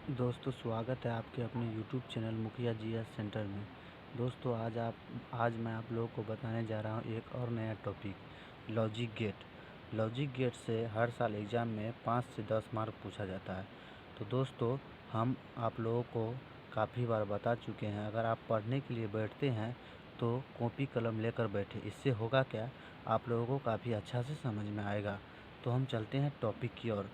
दोस्तों स्वागत है आपके अपने यूट्यूब चैनल मुखिया जीएस सेंटर में। दोस्तों आज मैं आप लोगों को बताने जा रहा हूँ एक और नया topic, logic gate. Logic gate से हर साल एग्ज़ाम में 5 से 10 मार्क पूछा जाता है। तो दोस्तों हम आप लोगों को काफ़ी बार बता चुके हैं, अगर आप पढ़ने के लिए बैठते हैं तो कॉपी कलम लेकर बैठे। इससे होगा क्या, आप लोगों को काफ़ी अच्छा से समझ में आएगा। तो हम चलते हैं टॉपिक की ओर।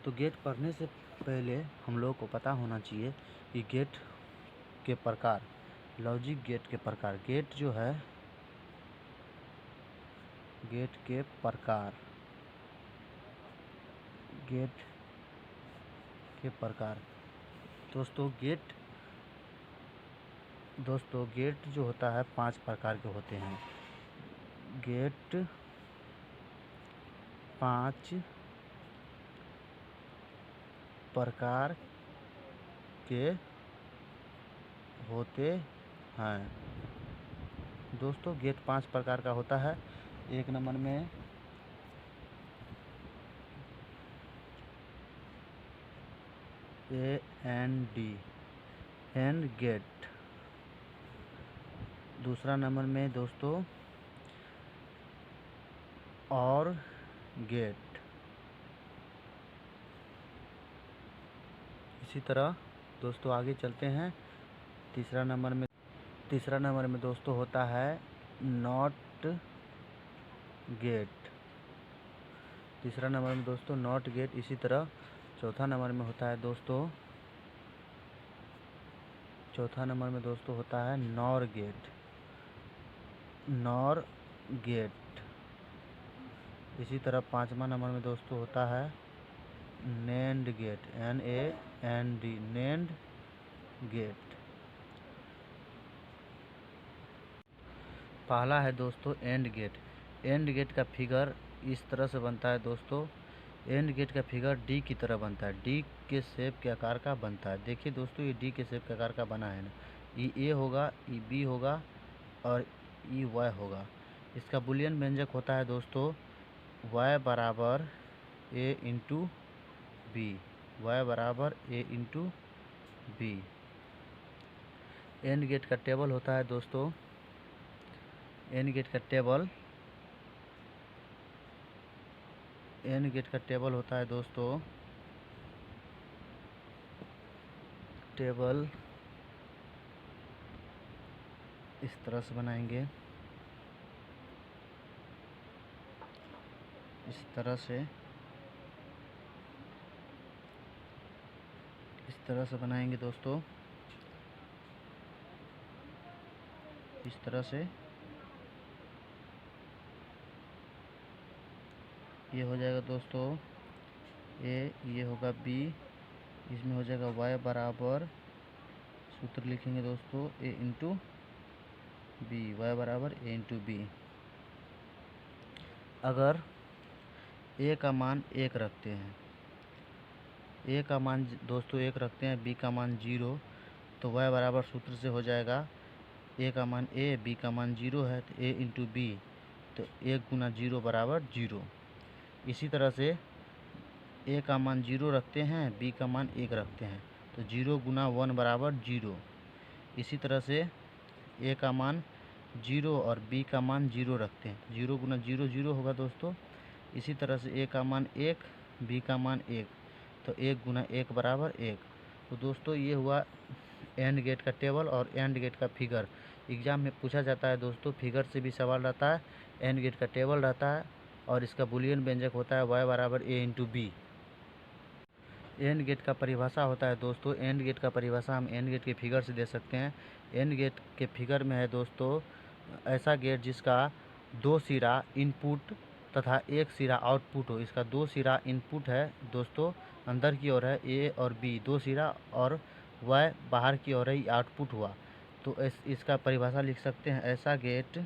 तो गेट पढ़ने से पहले हम लोगों को पता होना चाहिए कि गेट के प्रकार, लॉजिक गेट के प्रकार। गेट जो है, गेट के प्रकार, गेट के प्रकार। दोस्तों गेट जो होता है 5 प्रकार के होते हैं। गेट 5 प्रकार के होते हैं। दोस्तों गेट 5 प्रकार का होता है। एक नंबर में AND, एंड गेट। दूसरा नंबर में दोस्तों और गेट। इसी तरह दोस्तों आगे चलते हैं। तीसरा नंबर में दोस्तों होता है नॉट गेट। तीसरा नंबर में दोस्तों नॉट गेट। इसी तरह चौथा नंबर में होता है दोस्तों होता है नॉर गेट। Nor gate. इसी तरह पाँचवा नंबर में दोस्तों होता है NAND gate, NAND, NAND gate. पहला है दोस्तों एंड गेट। एंड गेट का फिगर इस तरह से बनता है दोस्तों। एंड गेट का फिगर डी की तरह बनता है, डी के शेप के आकार का बनता है। देखिए दोस्तों, ये डी के शेप के आकार का बना है ना। ये ए होगा, ये बी होगा और ये वाई होगा। इसका बुलियन व्यंजक होता है दोस्तों y बराबर a इंटू बी। वाई बराबर a into b. AND gate का टेबल होता है दोस्तों, एंड गेट का टेबल होता है दोस्तों, टेबल इस तरह से बनाएंगे, इस तरह से बनाएंगे दोस्तों, इस तरह से। ये हो जाएगा दोस्तों ए, ये होगा बी, इसमें हो जाएगा y बराबर, सूत्र लिखेंगे दोस्तों a इंटू बी, वाई बराबर a इंटू बी। अगर a का मान 1 रखते हैं, a का मान दोस्तों 1 रखते हैं, b का मान 0, तो y बराबर सूत्र से हो जाएगा a का मान a, b का मान 0 है तो a इंटू बी, तो 1 गुना 0 बराबर 0। इसी तरह से a का मान 0 रखते हैं, b का मान 1 रखते हैं, तो 0 गुना 1 बराबर 0। इसी तरह से a का मान 0 और b का मान 0 रखते हैं, 0 गुना 0 0 होगा दोस्तों। इसी तरह से a का मान 1, b का मान 1, तो 1 गुना 1 बराबर 1। तो दोस्तों ये हुआ एंड गेट का टेबल और एंड गेट का फिगर। एग्ज़ाम में पूछा जाता है दोस्तों, फिगर से भी सवाल रहता है, एंड गेट का टेबल रहता है और इसका बुलियन व्यंजक होता है y बराबर a into b. AND gate का परिभाषा होता है दोस्तों, एंड गेट का परिभाषा हम एंड गेट के फिगर से दे सकते हैं। एंड गेट के फिगर में है दोस्तों ऐसा गेट जिसका 2 सिरा इनपुट तथा 1 सिरा आउटपुट हो। इसका 2 सिरा इनपुट है दोस्तों, अंदर की ओर है ए और बी 2 सिरा, और वाई बाहर की ओर है, आउटपुट हुआ। तो इसका परिभाषा लिख सकते हैं, ऐसा गेट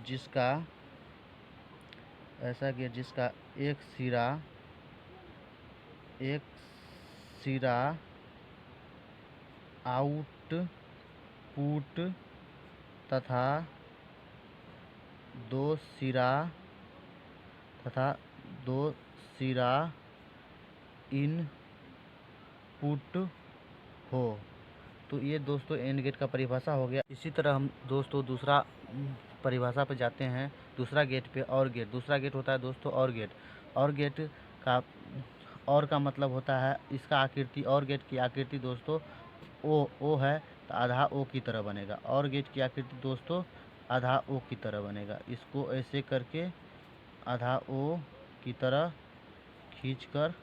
जिसका एक सिरा आउटपुट तथा 2 सिरा 2 सिरा इनपुट हो। तो ये दोस्तों एंड गेट का परिभाषा हो गया। इसी तरह हम दोस्तों दूसरा परिभाषा पे जाते हैं, दूसरा गेट पे। और गेट, दूसरा गेट होता है दोस्तों और गेट। और गेट का और का मतलब होता है इसका आकृति, और गेट की आकृति दोस्तों ओ है तो आधा ओ की तरह बनेगा। और गेट की आकृति दोस्तों आधा ओ की तरह बनेगा। इसको ऐसे करके आधा ओ की तरह खींचकर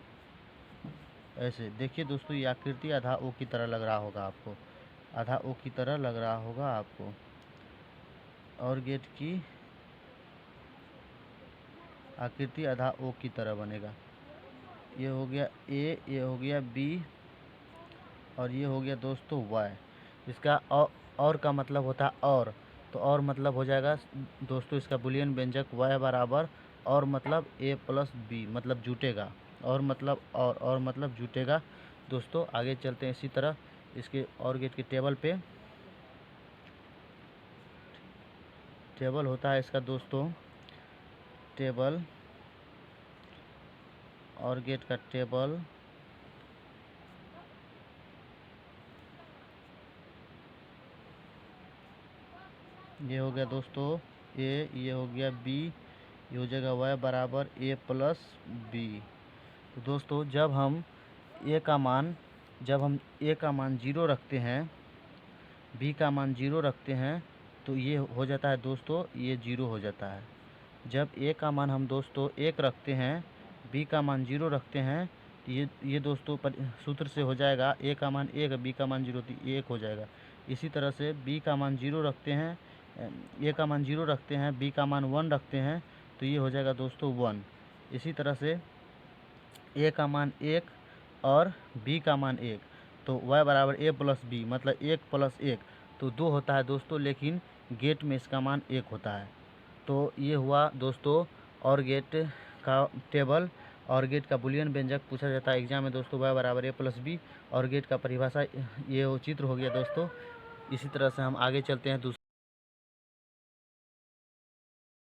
ऐसे देखिए दोस्तों, ये आकृति आधा ओ की तरह लग रहा होगा आपको, आधा ओ की तरह लग रहा होगा आपको। और गेट की आकृति आधा ओ की तरह बनेगा। ये हो गया ए, ये हो गया बी, और ये हो गया दोस्तों वाई। इसका और का मतलब होता है और, तो और मतलब हो जाएगा दोस्तों इसका बुलियन व्यंजक वाई बराबर और मतलब ए प्लस बी, मतलब जुटेगा। और मतलब और मतलब जुटेगा। दोस्तों आगे चलते हैं इसी तरह इसके और गेट के टेबल पे। टेबल होता है इसका दोस्तों, टेबल और गेट का टेबल ये हो गया दोस्तों ए, ये हो गया बी, ये हो जाएगा वाई बराबर ए प्लस बी। तो दोस्तों जब हम ए का मान 0 रखते हैं, बी का मान 0 रखते हैं, तो ये हो जाता है दोस्तों, ये 0 हो जाता है। जब ए का मान हम दोस्तों 1 रखते हैं, बी का मान 0 रखते हैं, तो ये दोस्तों सूत्र से हो जाएगा ए का मान 1, बी का मान 0, तो ये 1 हो जाएगा। इसी तरह से बी का मान 0 रखते हैं, ए का मान 0 रखते हैं, बी का मान 1 रखते हैं, तो ये हो जाएगा दोस्तों 1। इसी तरह से ए का मान 1 और बी का मान 1, तो y बराबर ए प्लस बी, मतलब 1 प्लस 1 तो 2 होता है दोस्तों, लेकिन गेट में इसका मान 1 होता है। तो ये हुआ दोस्तों और गेट का टेबल। और गेट का बुलियन व्यंजक पूछा जाता है एग्जाम में दोस्तों, y बराबर ए प्लस बी। और गेट का परिभाषा ये चित्र हो गया दोस्तों। इसी तरह से हम आगे चलते हैं दूसरे